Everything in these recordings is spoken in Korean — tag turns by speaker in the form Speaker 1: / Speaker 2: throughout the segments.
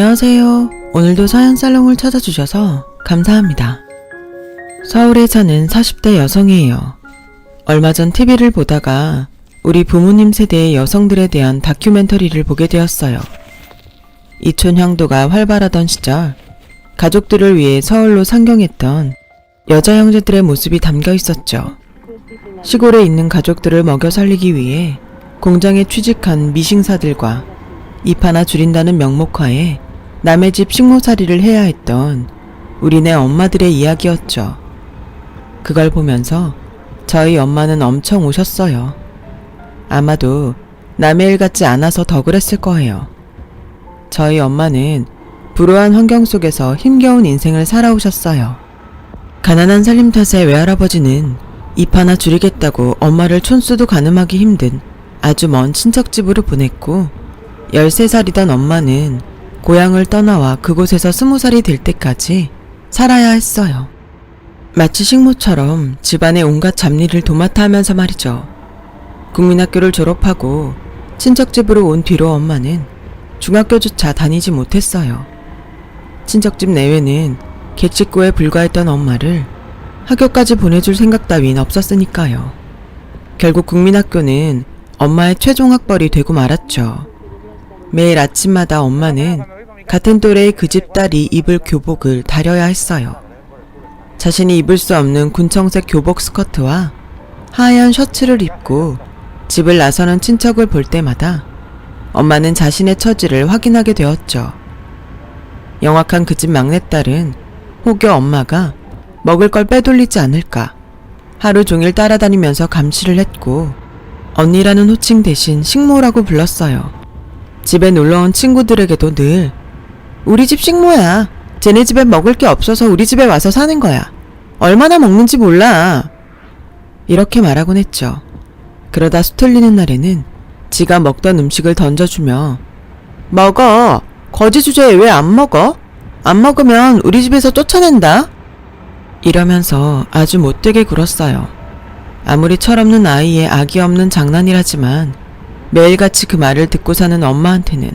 Speaker 1: 안녕하세요. 오늘도 서현살롱을 찾아주셔서 감사합니다. 서울에 사는 40대 여성이에요. 얼마 전 TV를 보다가 우리 부모님 세대의 여성들에 대한 다큐멘터리를 보게 되었어요. 이촌 향도가 활발하던 시절 가족들을 위해 서울로 상경했던 여자 형제들의 모습이 담겨 있었죠. 시골에 있는 가족들을 먹여 살리기 위해 공장에 취직한 미싱사들과 입 하나 줄인다는 명목하에 남의 집 식모살이를 해야 했던 우리네 엄마들의 이야기였죠. 그걸 보면서 저희 엄마는 엄청 우셨어요. 아마도 남의 일 같지 않아서 더 그랬을 거예요. 저희 엄마는 불우한 환경 속에서 힘겨운 인생을 살아오셨어요. 가난한 살림 탓에 외할아버지는 입 하나 줄이겠다고 엄마를 촌수도 가늠하기 힘든 아주 먼 친척집으로 보냈고 13살이던 엄마는 고향을 떠나와 그곳에서 20살이 될 때까지 살아야 했어요. 마치 식모처럼 집안의 온갖 잡일을 도맡아 하면서 말이죠. 국민학교를 졸업하고 친척집으로 온 뒤로 엄마는 중학교조차 다니지 못했어요. 친척집 내외는 객식고에 불과했던 엄마를 학교까지 보내줄 생각 따윈 없었으니까요. 결국 국민학교는 엄마의 최종 학벌이 되고 말았죠. 매일 아침마다 엄마는 같은 또래의 그 집 딸이 입을 교복을 다려야 했어요. 자신이 입을 수 없는 군청색 교복 스커트와 하얀 셔츠를 입고 집을 나서는 친척을 볼 때마다 엄마는 자신의 처지를 확인하게 되었죠. 영악한 그 집 막내딸은 혹여 엄마가 먹을 걸 빼돌리지 않을까 하루 종일 따라다니면서 감시를 했고 언니라는 호칭 대신 식모라고 불렀어요. 집에 놀러온 친구들에게도 늘 우리 집 식모야. 쟤네 집에 먹을 게 없어서 우리 집에 와서 사는 거야. 얼마나 먹는지 몰라. 이렇게 말하곤 했죠. 그러다 수틀리는 날에는 지가 먹던 음식을 던져주며 먹어. 거지 주제에 왜 안 먹어? 안 먹으면 우리 집에서 쫓아낸다. 이러면서 아주 못되게 굴었어요. 아무리 철없는 아이의 악이 없는 장난이라지만 매일같이 그 말을 듣고 사는 엄마한테는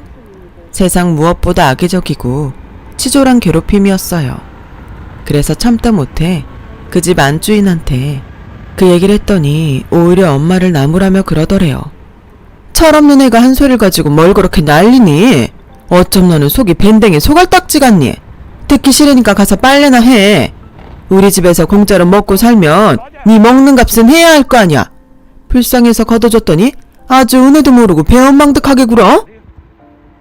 Speaker 1: 세상 무엇보다 악의적이고 치졸한 괴롭힘이었어요. 그래서 참다 못해 그 집 안주인한테 그 얘기를 했더니 오히려 엄마를 나무라며 그러더래요. 철없는 애가 한 소리를 가지고 뭘 그렇게 난리니? 어쩜 너는 속이 밴댕이 소갈딱지 같니? 듣기 싫으니까 가서 빨래나 해. 우리 집에서 공짜로 먹고 살면 네 먹는 값은 해야 할 거 아니야. 불쌍해서 걷어줬더니 아주 은혜도 모르고 배은망덕하게 굴어?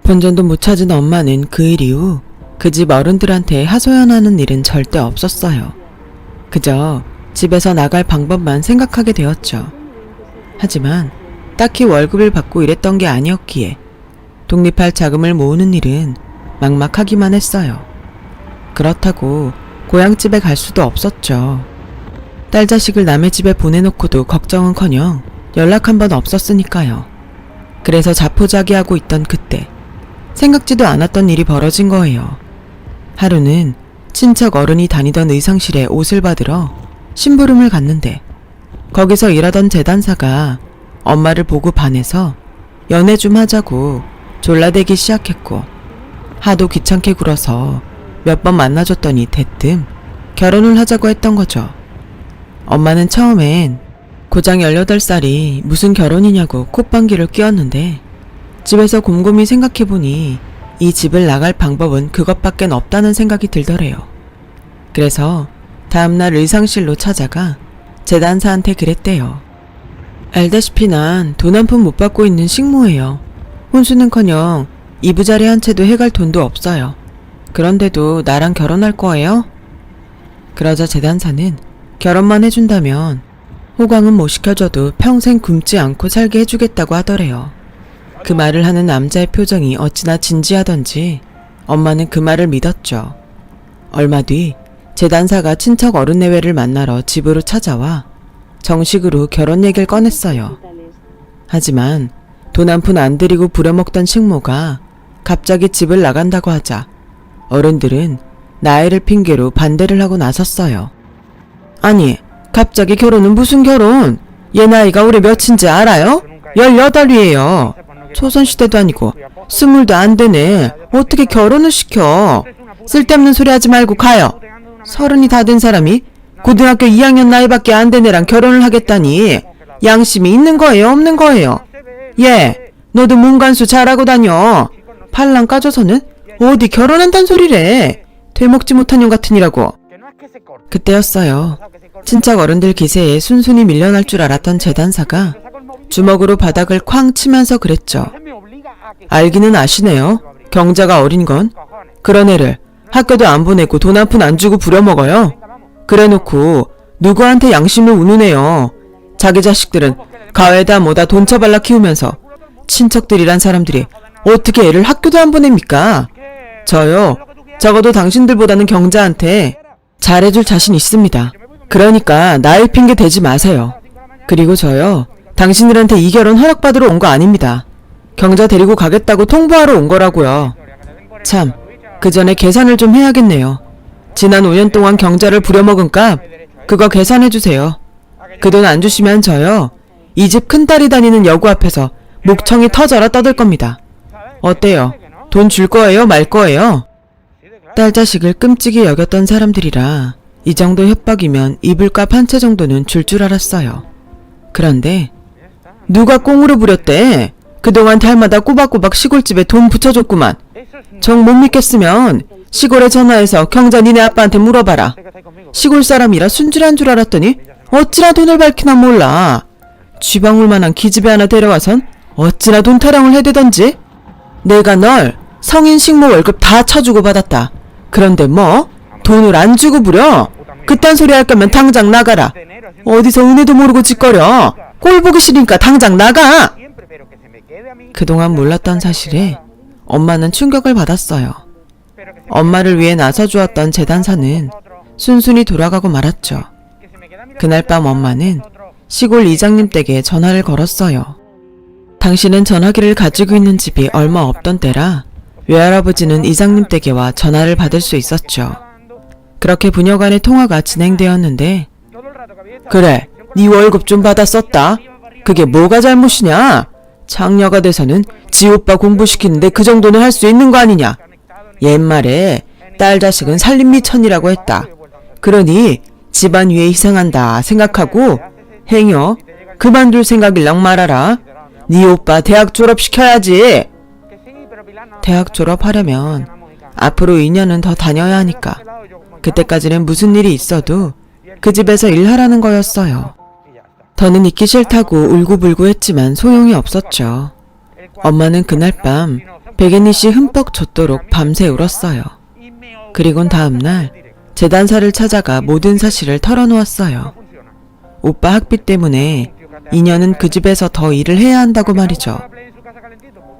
Speaker 1: 본전도 못 찾은 엄마는 그 일 이후 그 집 어른들한테 하소연하는 일은 절대 없었어요. 그저 집에서 나갈 방법만 생각하게 되었죠. 하지만 딱히 월급을 받고 일했던 게 아니었기에 독립할 자금을 모으는 일은 막막하기만 했어요. 그렇다고 고향집에 갈 수도 없었죠. 딸 자식을 남의 집에 보내놓고도 걱정은커녕 연락 한 번 없었으니까요. 그래서 자포자기하고 있던 그때 생각지도 않았던 일이 벌어진 거예요. 하루는 친척 어른이 다니던 의상실에 옷을 받으러 심부름을 갔는데 거기서 일하던 재단사가 엄마를 보고 반해서 연애 좀 하자고 졸라대기 시작했고 하도 귀찮게 굴어서 몇 번 만나줬더니 대뜸 결혼을 하자고 했던 거죠. 엄마는 처음엔 고장 18살이 무슨 결혼이냐고 콧방귀를 뀌었는데 집에서 곰곰이 생각해보니 이 집을 나갈 방법은 그것밖엔 없다는 생각이 들더래요. 그래서 다음날 의상실로 찾아가 재단사한테 그랬대요. 알다시피 난 돈 한 푼 못 받고 있는 식모예요. 혼수는커녕 이부자리 한 채도 해갈 돈도 없어요. 그런데도 나랑 결혼할 거예요? 그러자 재단사는 결혼만 해준다면 호강은 못 시켜줘도 평생 굶지 않고 살게 해주겠다고 하더래요. 그 말을 하는 남자의 표정이 어찌나 진지하던지 엄마는 그 말을 믿었죠. 얼마 뒤 재단사가 친척 어른 내외를 만나러 집으로 찾아와 정식으로 결혼 얘기를 꺼냈어요. 하지만 돈 한 푼 안 들이고 부려먹던 식모가 갑자기 집을 나간다고 하자 어른들은 나이를 핑계로 반대를 하고 나섰어요. 아니, 갑자기 결혼은 무슨 결혼? 얘 나이가 올해 몇인지 알아요? 18이에요. 조선시대도 아니고 20도 안 되네. 어떻게 결혼을 시켜? 쓸데없는 소리 하지 말고 가요. 30이 다 된 사람이 고등학교 2학년 나이밖에 안 된 애랑 결혼을 하겠다니 양심이 있는 거예요, 없는 거예요? 예, 너도 문관수 잘하고 다녀. 팔랑 까줘서는 어디 결혼한단 소리래. 되먹지 못한 년 같으니라고. 그때였어요. 친척 어른들 기세에 순순히 밀려날 줄 알았던 재단사가 주먹으로 바닥을 쾅 치면서 그랬죠. 알기는 아시네요. 경자가 어린 건. 그런 애를 학교도 안 보내고 돈 한 푼 안 주고 부려먹어요. 그래놓고 누구한테 양심을 우누네요. 자기 자식들은 가회다 뭐다 돈 처발라 키우면서 친척들이란 사람들이 어떻게 애를 학교도 안 보냅니까? 저요. 적어도 당신들보다는 경자한테 잘해줄 자신 있습니다. 그러니까 나이 핑계 대지 마세요. 그리고 저요. 당신들한테 이 결혼 허락받으러 온 거 아닙니다. 경자 데리고 가겠다고 통보하러 온 거라고요. 참, 그 전에 계산을 좀 해야겠네요. 지난 5년 동안 경자를 부려먹은 값, 그거 계산해주세요. 그 돈 안 주시면 저요. 이 집 큰딸이 다니는 여고 앞에서 목청이 터져라 떠들 겁니다. 어때요? 돈 줄 거예요? 말 거예요? 딸 자식을 끔찍이 여겼던 사람들이라 이 정도 협박이면 이불값 한 채 정도는 줄 줄 알았어요. 그런데 누가 꽁으로 부렸대? 그동안 달마다 꼬박꼬박 시골집에 돈 붙여줬구만. 정 못 믿겠으면 시골에 전화해서 경자 니네 아빠한테 물어봐라. 시골 사람이라 순진한 줄 알았더니 어찌나 돈을 밝히나 몰라. 쥐방울만한 기집애 하나 데려와선 어찌나 돈 타령을 해대던지. 내가 널 성인 식모 월급 다 쳐주고 받았다. 그런데 뭐? 돈을 안 주고 부려? 그딴 소리 할 거면 당장 나가라. 어디서 은혜도 모르고 짓거려. 꼴 보기 싫으니까 당장 나가! 그동안 몰랐던 사실에 엄마는 충격을 받았어요. 엄마를 위해 나서주었던 재단사는 순순히 돌아가고 말았죠. 그날 밤 엄마는 시골 이장님 댁에 전화를 걸었어요. 당신은 전화기를 가지고 있는 집이 얼마 없던 때라 외할아버지는 이장님 댁에 와 전화를 받을 수 있었죠. 그렇게 부녀 간의 통화가 진행되었는데 그래, 네 월급 좀 받아 썼다. 그게 뭐가 잘못이냐? 장녀가 돼서는 지 오빠 공부시키는데 그 정도는 할 수 있는 거 아니냐? 옛말에 딸 자식은 살림미천이라고 했다. 그러니 집안 위에 희생한다 생각하고 행여 그만둘 생각일랑 말아라. 네 오빠 대학 졸업시켜야지. 대학 졸업하려면 앞으로 2년은 더 다녀야 하니까 그때까지는 무슨 일이 있어도 그 집에서 일하라는 거였어요. 더는 있기 싫다고 울고불고 했지만 소용이 없었죠. 엄마는 그날 밤 백엔니씨 흠뻑 젖도록 밤새 울었어요. 그리곤 다음날 재단사를 찾아가 모든 사실을 털어놓았어요. 오빠 학비 때문에 2년은 그 집에서 더 일을 해야 한다고 말이죠.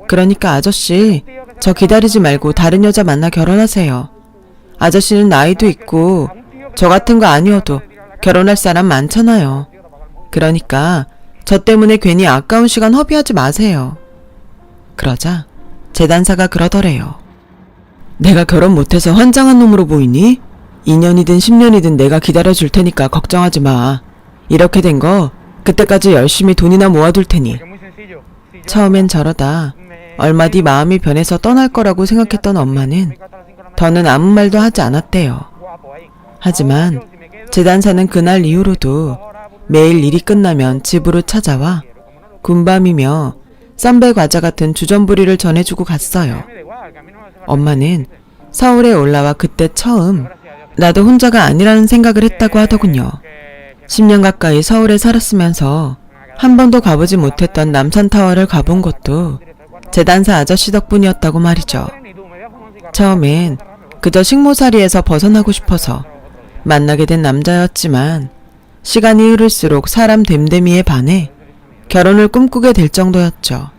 Speaker 1: 그러니까 아저씨, 저 기다리지 말고 다른 여자 만나 결혼하세요. 아저씨는 나이도 있고 저 같은 거 아니어도 결혼할 사람 많잖아요. 그러니까 저 때문에 괜히 아까운 시간 허비하지 마세요. 그러자 재단사가 그러더래요. 내가 결혼 못해서 환장한 놈으로 보이니? 2년이든 10년이든 내가 기다려줄 테니까 걱정하지 마. 이렇게 된 거 그때까지 열심히 돈이나 모아둘 테니. 처음엔 저러다 얼마 뒤 마음이 변해서 떠날 거라고 생각했던 엄마는 더는 아무 말도 하지 않았대요. 하지만 재단사는 그날 이후로도 매일 일이 끝나면 집으로 찾아와 군밤이며 쌈배 과자 같은 주전부리를 전해주고 갔어요. 엄마는 서울에 올라와 그때 처음 나도 혼자가 아니라는 생각을 했다고 하더군요. 10년 가까이 서울에 살았으면서 한 번도 가보지 못했던 남산타워를 가본 것도 재단사 아저씨 덕분이었다고 말이죠. 처음엔 그저 식모살이에서 벗어나고 싶어서 만나게 된 남자였지만 시간이 흐를수록 사람 됨됨이에 반해 결혼을 꿈꾸게 될 정도였죠.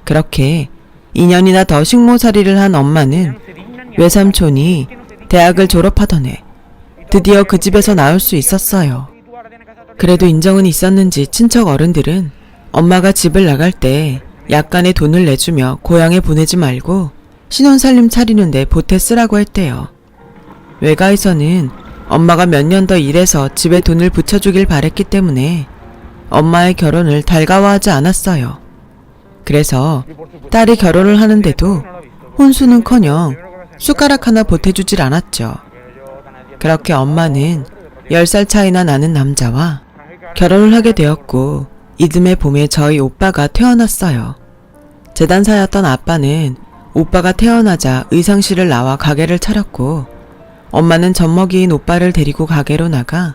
Speaker 1: 그렇게 2년이나 더 식모살이를 한 엄마는 외삼촌이 대학을 졸업하던 해 드디어 그 집에서 나올 수 있었어요. 그래도 인정은 있었는지 친척 어른들은 엄마가 집을 나갈 때 약간의 돈을 내주며 고향에 보내지 말고 신혼살림 차리는데 보태 쓰라고 했대요. 외가에서는 엄마가 몇 년 더 일해서 집에 돈을 붙여주길 바랬기 때문에 엄마의 결혼을 달가워하지 않았어요. 그래서 딸이 결혼을 하는데도 혼수는커녕 숟가락 하나 보태주질 않았죠. 그렇게 엄마는 10살 차이나 나는 남자와 결혼을 하게 되었고 이듬해 봄에 저희 오빠가 태어났어요. 재단사였던 아빠는 오빠가 태어나자 의상실을 나와 가게를 차렸고 엄마는 젖먹이인 오빠를 데리고 가게로 나가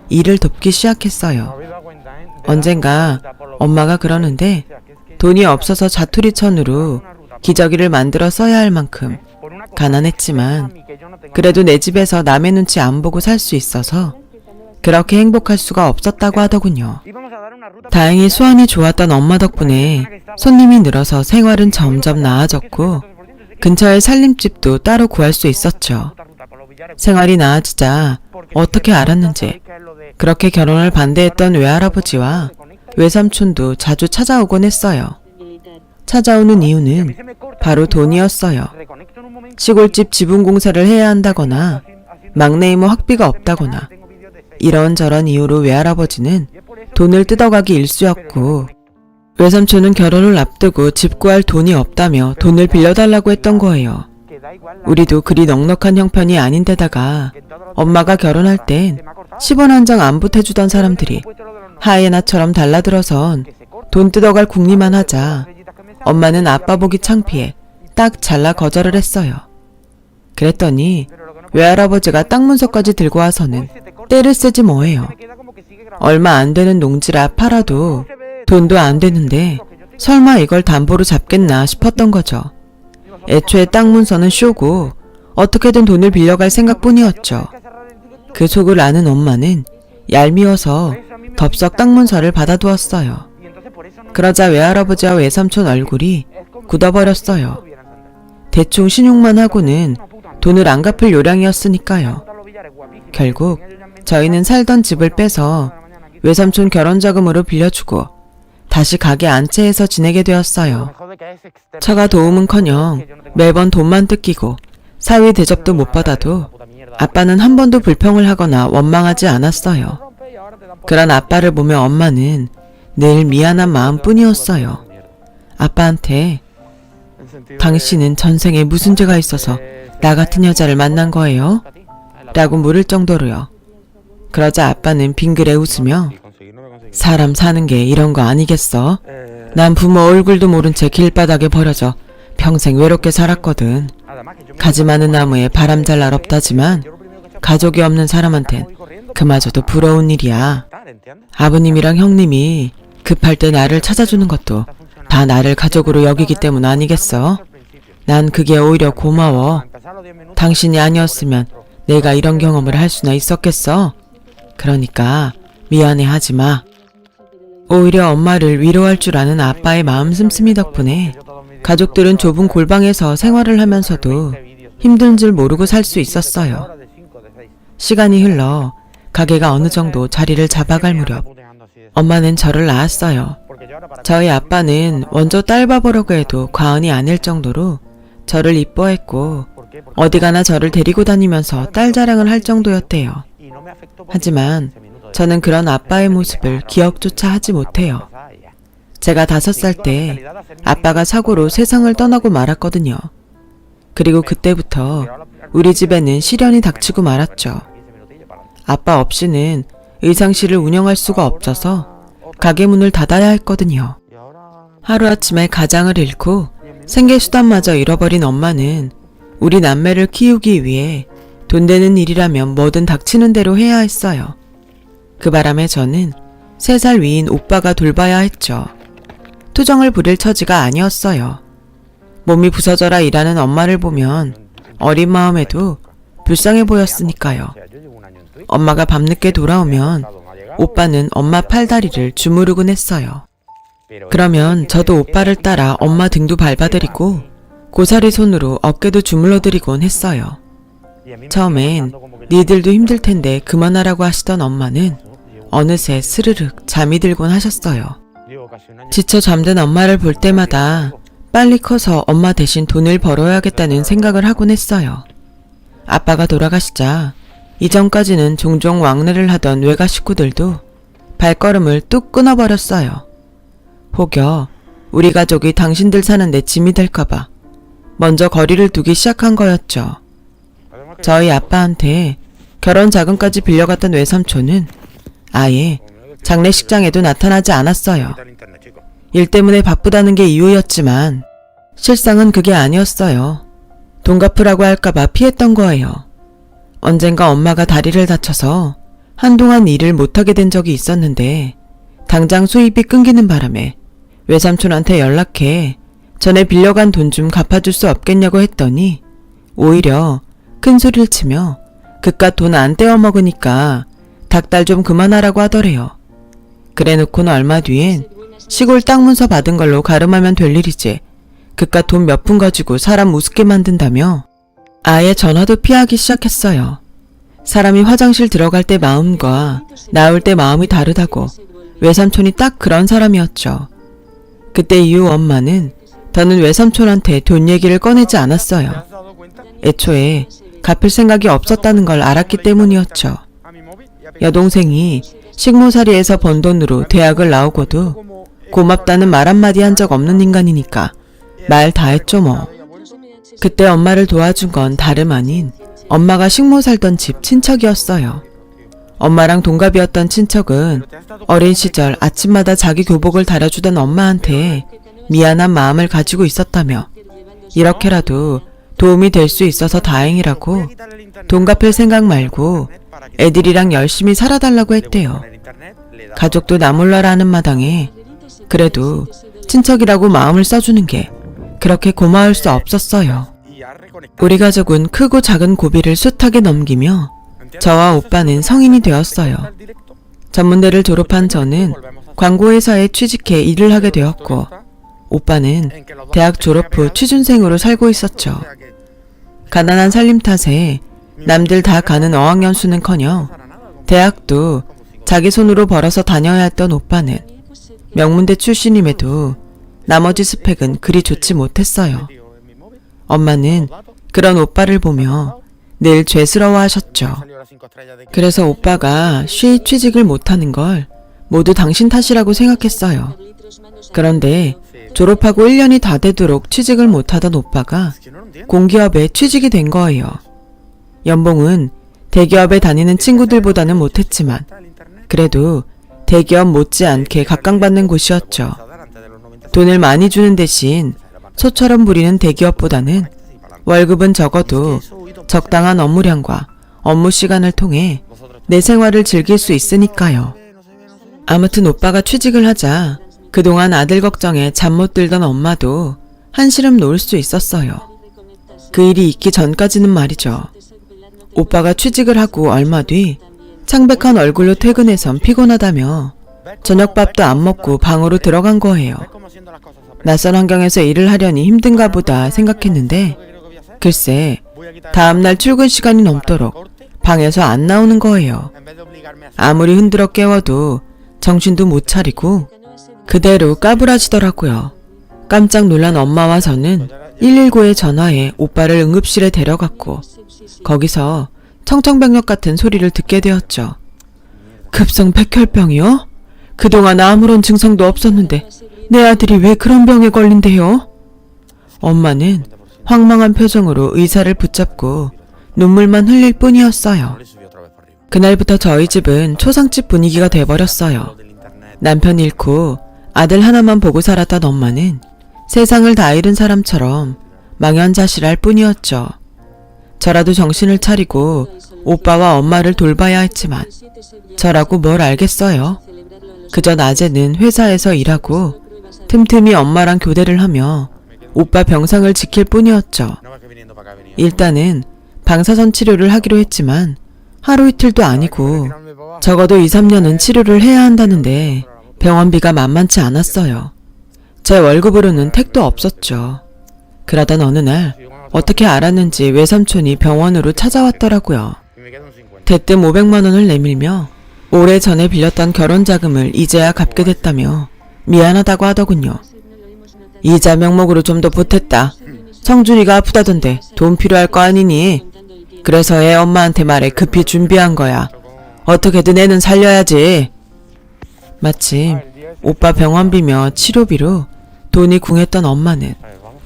Speaker 1: 일을 돕기 시작했어요. 언젠가 엄마가 그러는데 돈이 없어서 자투리천으로 기저귀를 만들어 써야 할 만큼 가난했지만 그래도 내 집에서 남의 눈치 안 보고 살 수 있어서 그렇게 행복할 수가 없었다고 하더군요. 다행히 수완이 좋았던 엄마 덕분에 손님이 늘어서 생활은 점점 나아졌고 근처에 살림집도 따로 구할 수 있었죠. 생활이 나아지자 어떻게 알았는지 그렇게 결혼을 반대했던 외할아버지와 외삼촌도 자주 찾아오곤 했어요. 찾아오는 이유는 바로 돈이었어요. 시골집 지분 공사를 해야 한다거나 막내 이모 학비가 없다거나 이런저런 이유로 외할아버지는 돈을 뜯어가기 일쑤였고 외삼촌은 결혼을 앞두고 집 구할 돈이 없다며 돈을 빌려달라고 했던 거예요. 우리도 그리 넉넉한 형편이 아닌데다가 엄마가 결혼할 땐 10원 한 장 안 보태주던 사람들이 하이에나처럼 달라들어선 돈 뜯어갈 궁리만 하자 엄마는 아빠 보기 창피해 딱 잘라 거절을 했어요. 그랬더니 외할아버지가 땅 문서까지 들고 와서는 때를 쓰지 뭐해요. 얼마 안 되는 농지라 팔아도 돈도 안 되는데 설마 이걸 담보로 잡겠나 싶었던 거죠. 애초에 땅 문서는 쇼고 어떻게든 돈을 빌려갈 생각뿐이었죠. 그 속을 아는 엄마는 얄미워서 덥석 땅 문서를 받아두었어요. 그러자 외할아버지와 외삼촌 얼굴이 굳어버렸어요. 대충 신용만 하고는 돈을 안 갚을 요량이었으니까요. 결국 저희는 살던 집을 빼서 외삼촌 결혼자금으로 빌려주고 다시 가게 안채해서 지내게 되었어요. 처가 도움은커녕 매번 돈만 뜯기고 사위 대접도 못 받아도 아빠는 한 번도 불평을 하거나 원망하지 않았어요. 그런 아빠를 보며 엄마는 늘 미안한 마음뿐이었어요. 아빠한테 당신은 전생에 무슨 죄가 있어서 나 같은 여자를 만난 거예요? 라고 물을 정도로요. 그러자 아빠는 빙그레 웃으며 사람 사는 게 이런 거 아니겠어? 난 부모 얼굴도 모른 채 길바닥에 버려져 평생 외롭게 살았거든. 가지 많은 나무에 바람 잘 날 없다지만 가족이 없는 사람한텐 그마저도 부러운 일이야. 아버님이랑 형님이 급할 때 나를 찾아주는 것도 다 나를 가족으로 여기기 때문 아니겠어? 난 그게 오히려 고마워. 당신이 아니었으면 내가 이런 경험을 할 수나 있었겠어? 그러니까 미안해 하지 마. 오히려 엄마를 위로할 줄 아는 아빠의 마음 씀씀이 덕분에 가족들은 좁은 골방에서 생활을 하면서도 힘든 줄 모르고 살 수 있었어요. 시간이 흘러 가게가 어느 정도 자리를 잡아갈 무렵 엄마는 저를 낳았어요. 저희 아빠는 먼저 딸 봐보려고 해도 과언이 아닐 정도로 저를 이뻐했고 어디 가나 저를 데리고 다니면서 딸 자랑을 할 정도였대요. 하지만 저는 그런 아빠의 모습을 기억조차 하지 못해요. 제가 5살 때 아빠가 사고로 세상을 떠나고 말았거든요. 그리고 그때부터 우리 집에는 시련이 닥치고 말았죠. 아빠 없이는 의상실을 운영할 수가 없어서 가게 문을 닫아야 했거든요. 하루아침에 가장을 잃고 생계수단마저 잃어버린 엄마는 우리 남매를 키우기 위해 돈 되는 일이라면 뭐든 닥치는 대로 해야 했어요. 그 바람에 저는 3살 위인 오빠가 돌봐야 했죠. 투정을 부릴 처지가 아니었어요. 몸이 부서져라 일하는 엄마를 보면 어린 마음에도 불쌍해 보였으니까요. 엄마가 밤늦게 돌아오면 오빠는 엄마 팔다리를 주무르곤 했어요. 그러면 저도 오빠를 따라 엄마 등도 밟아드리고 고사리 손으로 어깨도 주물러드리곤 했어요. 처음엔 니들도 힘들 텐데 그만하라고 하시던 엄마는 어느새 스르륵 잠이 들곤 하셨어요. 지쳐 잠든 엄마를 볼 때마다 빨리 커서 엄마 대신 돈을 벌어야겠다는 생각을 하곤 했어요. 아빠가 돌아가시자 이전까지는 종종 왕래를 하던 외가 식구들도 발걸음을 뚝 끊어버렸어요. 혹여 우리 가족이 당신들 사는데 짐이 될까봐 먼저 거리를 두기 시작한 거였죠. 저희 아빠한테 결혼 자금까지 빌려갔던 외삼촌은 아예 장례식장에도 나타나지 않았어요. 일 때문에 바쁘다는 게 이유였지만 실상은 그게 아니었어요. 돈 갚으라고 할까봐 피했던 거예요. 언젠가 엄마가 다리를 다쳐서 한동안 일을 못하게 된 적이 있었는데 당장 수입이 끊기는 바람에 외삼촌한테 연락해 전에 빌려간 돈 좀 갚아줄 수 없겠냐고 했더니 오히려 큰 소리를 치며 그깟 돈 안 떼어 먹으니까 닭달 좀 그만하라고 하더래요. 그래놓고는 얼마 뒤엔 시골 땅 문서 받은 걸로 가름하면 될 일이지 그깟 돈 몇 푼 가지고 사람 우습게 만든다며 아예 전화도 피하기 시작했어요. 사람이 화장실 들어갈 때 마음과 나올 때 마음이 다르다고 외삼촌이 딱 그런 사람이었죠. 그때 이후 엄마는 더는 외삼촌한테 돈 얘기를 꺼내지 않았어요. 애초에 갚을 생각이 없었다는 걸 알았기 때문이었죠. 여동생이 식모살이에서 번 돈으로 대학을 나오고도 고맙다는 말 한마디 한 적 없는 인간이니까 말 다 했죠 뭐. 그때 엄마를 도와준 건 다름 아닌 엄마가 식모 살던 집 친척이었어요. 엄마랑 동갑이었던 친척은 어린 시절 아침마다 자기 교복을 다려주던 엄마한테 미안한 마음을 가지고 있었다며 이렇게라도 도움이 될 수 있어서 다행이라고 돈 갚을 생각 말고 애들이랑 열심히 살아달라고 했대요. 가족도 나 몰라라 하는 마당에 그래도 친척이라고 마음을 써주는 게 그렇게 고마울 수 없었어요. 우리 가족은 크고 작은 고비를 숱하게 넘기며 저와 오빠는 성인이 되었어요. 전문대를 졸업한 저는 광고회사에 취직해 일을 하게 되었고 오빠는 대학 졸업 후 취준생으로 살고 있었죠. 가난한 살림 탓에 남들 다 가는 어학연수는커녕 대학도 자기 손으로 벌어서 다녀야 했던 오빠는 명문대 출신임에도 나머지 스펙은 그리 좋지 못했어요. 엄마는 그런 오빠를 보며 늘 죄스러워하셨죠. 그래서 오빠가 쉬 취직을 못하는 걸 모두 당신 탓이라고 생각했어요. 그런데 졸업하고 1년이 다 되도록 취직을 못하던 오빠가 공기업에 취직이 된 거예요. 연봉은 대기업에 다니는 친구들보다는 못했지만 그래도 대기업 못지않게 각광받는 곳이었죠. 돈을 많이 주는 대신 소처럼 부리는 대기업보다는 월급은 적어도 적당한 업무량과 업무 시간을 통해 내 생활을 즐길 수 있으니까요. 아무튼 오빠가 취직을 하자 그동안 아들 걱정에 잠 못 들던 엄마도 한시름 놓을 수 있었어요. 그 일이 있기 전까지는 말이죠. 오빠가 취직을 하고 얼마 뒤 창백한 얼굴로 퇴근해선 피곤하다며 저녁밥도 안 먹고 방으로 들어간 거예요. 낯선 환경에서 일을 하려니 힘든가 보다 생각했는데 글쎄 다음날 출근 시간이 넘도록 방에서 안 나오는 거예요. 아무리 흔들어 깨워도 정신도 못 차리고 그대로 까불어지더라고요. 깜짝 놀란 엄마와 저는 119에 전화해 오빠를 응급실에 데려갔고 거기서 청천벽력 같은 소리를 듣게 되었죠. 급성 백혈병이요? 그동안 아무런 증상도 없었는데 내 아들이 왜 그런 병에 걸린대요? 엄마는 황망한 표정으로 의사를 붙잡고 눈물만 흘릴 뿐이었어요. 그날부터 저희 집은 초상집 분위기가 돼버렸어요. 남편 잃고 아들 하나만 보고 살았던 엄마는 세상을 다 잃은 사람처럼 망연자실할 뿐이었죠. 저라도 정신을 차리고 오빠와 엄마를 돌봐야 했지만 저라고 뭘 알겠어요. 그저 낮에는 회사에서 일하고 틈틈이 엄마랑 교대를 하며 오빠 병상을 지킬 뿐이었죠. 일단은 방사선 치료를 하기로 했지만 하루 이틀도 아니고 적어도 2, 3년은 치료를 해야 한다는데 병원비가 만만치 않았어요. 제 월급으로는 택도 없었죠. 그러던 어느 날 어떻게 알았는지 외삼촌이 병원으로 찾아왔더라고요. 대뜸 500만 원을 내밀며 오래전에 빌렸던 결혼자금을 이제야 갚게 됐다며 미안하다고 하더군요. 이자 명목으로 좀 더 보탰다. 성준이가 아프다던데 돈 필요할 거 아니니? 그래서 애 엄마한테 말해 급히 준비한 거야. 어떻게든 애는 살려야지. 마침 오빠 병원비며 치료비로 돈이 궁했던 엄마는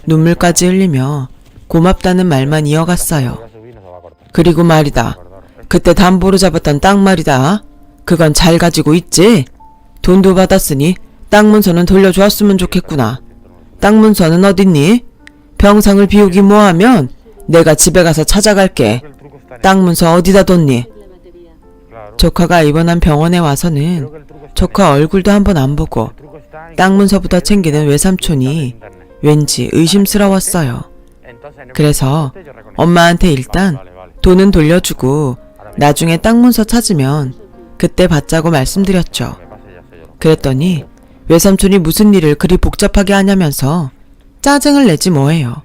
Speaker 1: 눈물까지 흘리며 고맙다는 말만 이어갔어요. 그리고 말이다. 그때 담보로 잡았던 땅 말이다. 그건 잘 가지고 있지? 돈도 받았으니 땅 문서는 돌려주었으면 좋겠구나. 땅 문서는 어딨니? 병상을 비우기 뭐하면 내가 집에 가서 찾아갈게. 땅 문서 어디다 뒀니? 조카가 입원한 병원에 와서는 조카 얼굴도 한번 안 보고 땅 문서부터 챙기는 외삼촌이 왠지 의심스러웠어요. 그래서 엄마한테 일단 돈은 돌려주고 나중에 땅 문서 찾으면 그때 받자고 말씀드렸죠. 그랬더니 외삼촌이 무슨 일을 그리 복잡하게 하냐면서 짜증을 내지 뭐예요.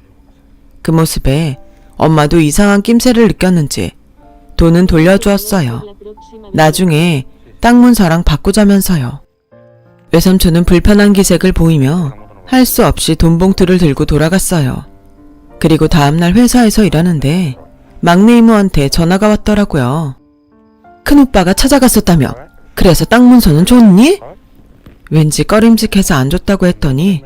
Speaker 1: 그 모습에 엄마도 이상한 낌새를 느꼈는지 돈은 돌려주었어요. 나중에 땅 문서랑 바꾸자면서요. 외삼촌은 불편한 기색을 보이며 할 수 없이 돈 봉투를 들고 돌아갔어요. 그리고 다음날 회사에서 일하는데 막내 이모한테 전화가 왔더라고요. 큰오빠가 찾아갔었다며. 그래서 땅 문서는 줬니? 왠지 꺼림직해서 안 줬다고 했더니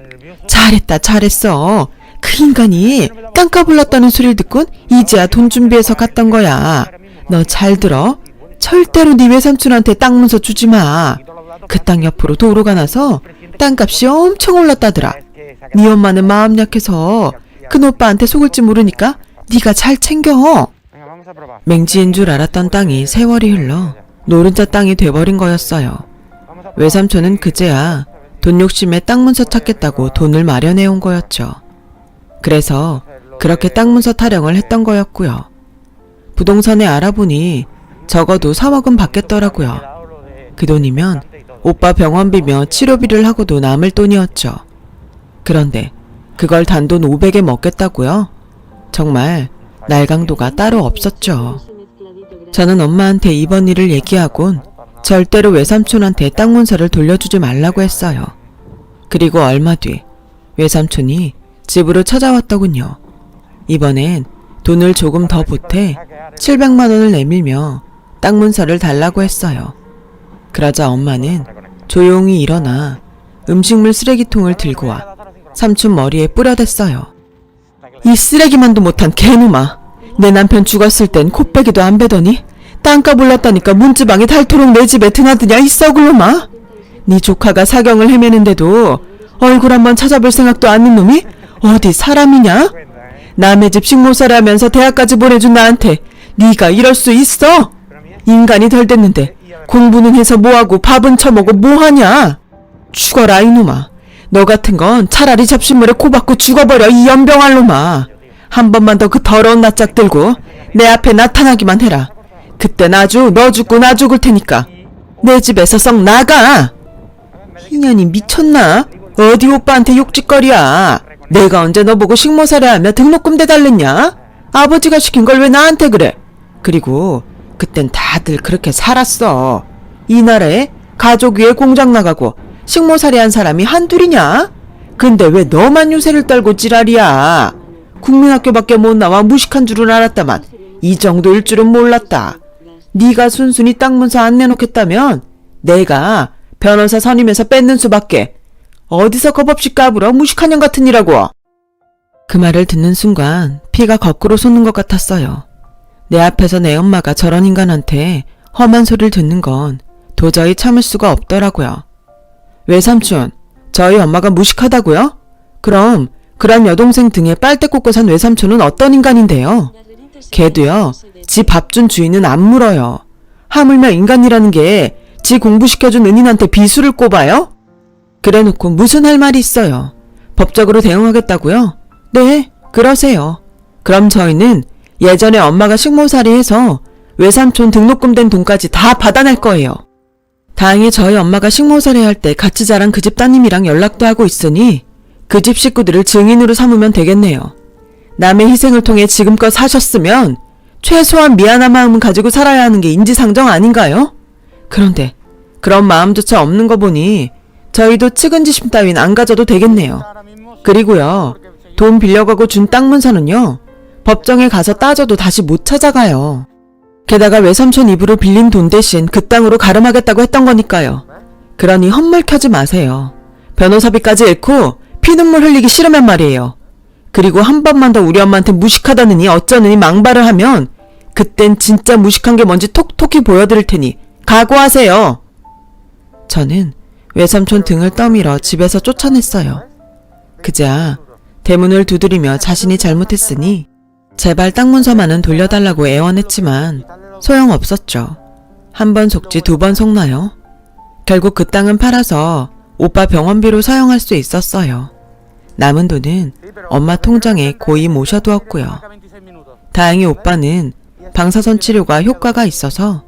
Speaker 1: 잘했다 잘했어. 그 인간이 땅값 올랐다는 소리를 듣곤 이제야 돈 준비해서 갔던 거야. 너 잘 들어. 절대로 네 외삼촌한테 땅 문서 주지 마. 그 땅 옆으로 도로가 나서 땅값이 엄청 올랐다더라. 네 엄마는 마음 약해서 큰오빠한테 속을지 모르니까 네가 잘 챙겨. 맹지인 줄 알았던 땅이 세월이 흘러 노른자 땅이 돼버린 거였어요. 외삼촌은 그제야 돈 욕심에 땅 문서 찾겠다고 돈을 마련해 온 거였죠. 그래서 그렇게 땅 문서 타령을 했던 거였고요. 부동산에 알아보니 적어도 3억은 받겠더라고요. 그 돈이면 오빠 병원비며 치료비를 하고도 남을 돈이었죠. 그런데 그걸 단돈 500에 먹겠다고요? 정말 날강도가 따로 없었죠. 저는 엄마한테 이번 일을 얘기하곤 절대로 외삼촌한테 땅 문서를 돌려주지 말라고 했어요. 그리고 얼마 뒤 외삼촌이 집으로 찾아왔더군요. 이번엔 돈을 조금 더 보태 700만 원을 내밀며 땅 문서를 달라고 했어요. 그러자 엄마는 조용히 일어나 음식물 쓰레기통을 들고 와 삼촌 머리에 뿌려댔어요. 이 쓰레기만도 못한 개놈아. 내 남편 죽었을 땐 콧배기도 안 베더니 땅값 올랐다니까 문지방에 닳도록 내 집에 드나드냐 이 썩을 놈아. 네 조카가 사경을 헤매는데도 얼굴 한번 찾아볼 생각도 않는 놈이 어디 사람이냐? 남의 집 식모살이 하면서 대학까지 보내준 나한테 네가 이럴 수 있어? 인간이 덜 됐는데 공부는 해서 뭐하고 밥은 처먹고 뭐하냐? 죽어라 이놈아. 너 같은 건 차라리 잡신물에 코 박고 죽어버려 이 연병할 놈아. 한 번만 더 그 더러운 낯짝 들고 내 앞에 나타나기만 해라. 그땐 아주 너 죽고 나 죽을 테니까 내 집에서 썩 나가. 이년이 미쳤나? 어디 오빠한테 욕짓거리야. 내가 언제 너 보고 식모살이 하며 등록금 대달랬냐? 아버지가 시킨 걸 왜 나한테 그래? 그리고 그땐 다들 그렇게 살았어. 이 나라에 가족 위에 공장 나가고 식모살이 한 사람이 한둘이냐? 근데 왜 너만 유세를 떨고 지랄이야? 국민학교밖에 못 나와 무식한 줄은 알았다만 이 정도일 줄은 몰랐다. 네가 순순히 땅 문서 안 내놓겠다면 내가 변호사 선임해서 뺏는 수밖에. 어디서 겁없이 까불어 무식한 년 같은 이라고. 그 말을 듣는 순간 피가 거꾸로 솟는 것 같았어요. 내 앞에서 내 엄마가 저런 인간한테 험한 소리를 듣는 건 도저히 참을 수가 없더라고요. 외삼촌, 저희 엄마가 무식하다고요? 그럼 그런 여동생 등에 빨대 꽂고 산 외삼촌은 어떤 인간인데요? 걔도요, 지 밥 준 주인은 안 물어요. 하물며 인간이라는 게 지 공부시켜준 은인한테 비수를 꼽아요? 그래놓고 무슨 할 말이 있어요? 법적으로 대응하겠다고요? 네, 그러세요. 그럼 저희는 예전에 엄마가 식모살이 해서 외삼촌 등록금 된 돈까지 다 받아낼 거예요. 다행히 저희 엄마가 식모살이 할 때 같이 자란 그 집 따님이랑 연락도 하고 있으니 그 집 식구들을 증인으로 삼으면 되겠네요. 남의 희생을 통해 지금껏 사셨으면 최소한 미안한 마음은 가지고 살아야 하는 게 인지상정 아닌가요? 그런데 그런 마음조차 없는 거 보니 저희도 측은지심 따윈 안 가져도 되겠네요. 그리고요, 돈 빌려가고 준 땅 문서는요, 법정에 가서 따져도 다시 못 찾아가요. 게다가 외삼촌 입으로 빌린 돈 대신 그 땅으로 가름하겠다고 했던 거니까요. 그러니 헛물 켜지 마세요. 변호사비까지 잃고 피눈물 흘리기 싫으면 말이에요. 그리고 한 번만 더 우리 엄마한테 무식하다느니 어쩌느니 망발을 하면 그땐 진짜 무식한 게 뭔지 톡톡히 보여드릴 테니 각오하세요. 저는 외삼촌 등을 떠밀어 집에서 쫓아냈어요. 그자 대문을 두드리며 자신이 잘못했으니 제발 땅 문서만은 돌려달라고 애원했지만 소용없었죠. 한 번 속지 두 번 속나요? 결국 그 땅은 팔아서 오빠 병원비로 사용할 수 있었어요. 남은 돈은 엄마 통장에 고이 모셔두었고요. 다행히 오빠는 방사선 치료가 효과가 있어서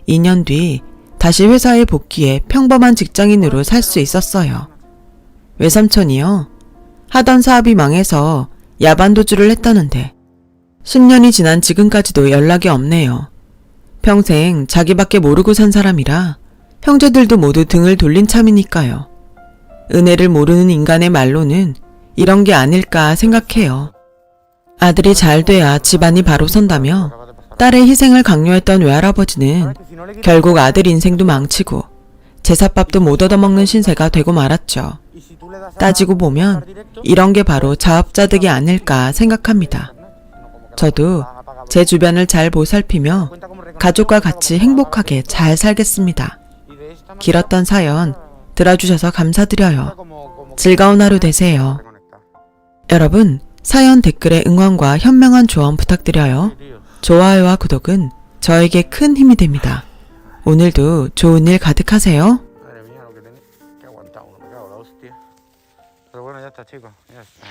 Speaker 1: 2년 뒤 다시 회사에 복귀해 평범한 직장인으로 살 수 있었어요. 외삼촌이요. 하던 사업이 망해서 야반도주를 했다는데 10년이 지난 지금까지도 연락이 없네요. 평생 자기밖에 모르고 산 사람이라 형제들도 모두 등을 돌린 참이니까요. 은혜를 모르는 인간의 말로는 이런 게 아닐까 생각해요. 아들이 잘 돼야 집안이 바로 선다며 딸의 희생을 강요했던 외할아버지는 결국 아들 인생도 망치고 제삿밥도 못 얻어먹는 신세가 되고 말았죠. 따지고 보면 이런 게 바로 자업자득이 아닐까 생각합니다. 저도 제 주변을 잘 보살피며 가족과 같이 행복하게 잘 살겠습니다. 길었던 사연 들어주셔서 감사드려요. 즐거운 하루 되세요. 여러분, 사연 댓글에 응원과 현명한 조언 부탁드려요. 좋아요와 구독은 저에게 큰 힘이 됩니다. 오늘도 좋은 일 가득하세요.
Speaker 2: Madre mía, lo que tenía que aguantar uno, me cago en la hostia. Pero bueno, ya está, chicos. Ya está.